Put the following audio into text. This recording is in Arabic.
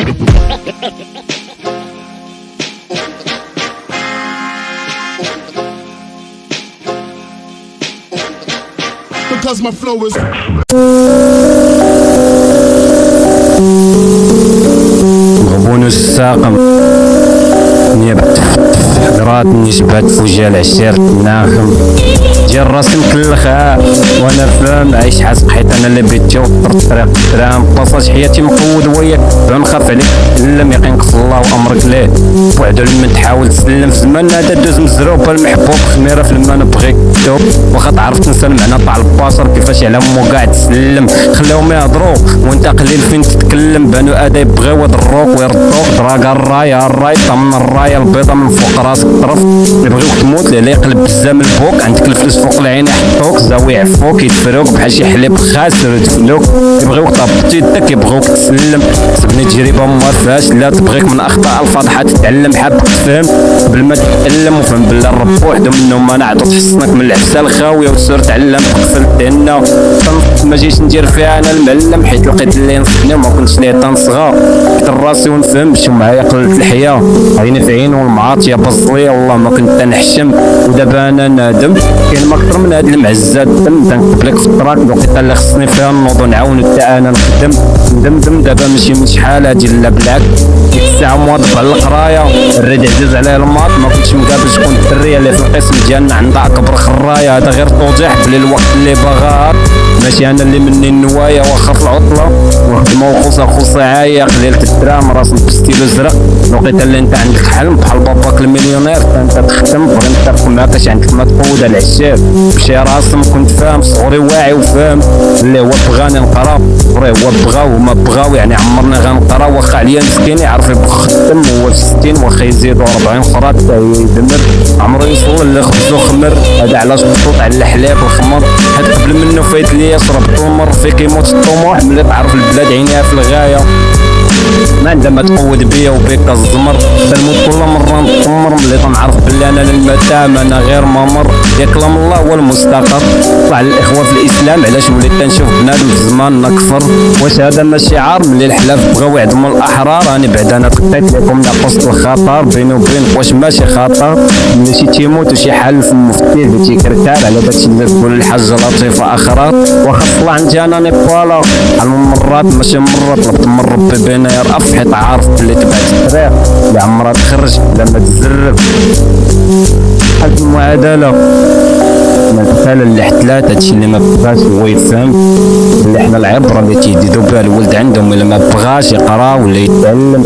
Because my flow is غبون الساقم نيبت حضرات نسبات فوجا العشير ناخم ديال راسي مكلخة وانا فاهم عايش حاسب حيت انا اللي بيت وطرت طريق الدرام بلاصات حياتي مقود وياك نخاف عليك الا يقينك في الله وامرك ليه بعدو لما تحاول تسلم في زمان هذا دوز مزروبه المحبوب خميره في الماء نبغيك دوب واخا تعرف تنسى المعنى طاع البصر كيفاش على مو قاعد تسلم خلاهم يهضروا وانت قليل فين تتكلم بانو ادي يبغيو يضروك ويردوك دراكا الراي طمن الرايه البيضه من فوق راسك طرف يبغيوك تموت اللي يقلب بزاف البوك عندك الفلوس فوق العين يحطوك زاوي يعفوك يدفروك بحال شي حليب خاسر يدفنوك يبغيوك تهبط يدك يبغيوك تسلم سبني تجربه ما فاشله تبغيك من اخطاء الفاضحه تتعلم حابك تفهم قبل ما تتعلم وفهم بالله الرب وحده منهم انا عطوك تحصنك من العفسه الخاويه وسور تعلم قفلت هنا ما جيتش ندير فيها انا المعلم حيت لقيت اللي ينصحني وما كنتش ليه تنصغى حيت راسي ونفهمش ومعايا قلت الحياه عيني في عين والمعاطيه بصلي والله ما كنت نحشم ودابا انا نادم كاين ما اكثر من هاد المعزات تنكتب لك في الطراك الوقيته اللي خصني فيها نوض ونعاون حتى انا نخدم ندم دابا ماشي من شحال هادي لا بالعكس ديك الساعه موظف على القرايه الريد عزاز عليه الماط ما كنتش مقابل شكون الدريه اللي في القسم ديالنا عندها اكبر خرايه هذا غير توضيح بلي الوقت اللي باغاها ماشي انا اللي مني النوايا واخا في العطله وخدمه وخصوصا عايه قليلة الدراهم راس بستيلو زرق الوقيته اللي انت عندك حلم بحال باباك المليونير انت تخدم بغي نتفق معاك اش عندك ما تقود على العشاب بشي راسم كنت فاهم صغري واعي وفاهم اللي هو بغاني نقرا صغري هو بغا وما بغاو يعني عمرني غنقرا واخا عليا مسكين يعرف يبغى خدم هو في 60 واخا يزيدو 40 اخرى حتى يدمر عمرو يوصل اللي خبزو خمر هذا علاش مبسوط على الحلاب والخمر حيت قبل منه فايت ليا شرب طومر فيك يموت الطموح ملي تعرف البلاد عينيها في الغايه ما عندما تقود بيا وبيك الزمر تنموت كل مرة نطمر ملي تنعرف بلي انا للمتام انا غير ممر يا كلام الله هو المستقر طلع الاخوة في الاسلام علاش وليت تنشوف بنادم في زمان نكفر واش هذا ما شعار ملي الحلاف بغاو يعدموا الاحرار راني بعد انا تقيت لكم نقصت الخطر بيني وبين واش ماشي خطر ملي شي تيموت وشي حال في المفتي بيتي كركار على داكشي اللي تقول الحاجة لطيفة اخرى واخا طلع عندي انا نيبالا على المرات ماشي مرة طلبت من ربي بين يرأف حيت عارف بلي تبعت الطريق اللي عمرها تخرج لما تزرب بحال المعادلة مثلا اللي حتلات هادشي اللي ما بغاش هو يفهم اللي حنا العبرة اللي تيديرو بها الولد عندهم اللي ما بغاش يقرا ولا يتعلم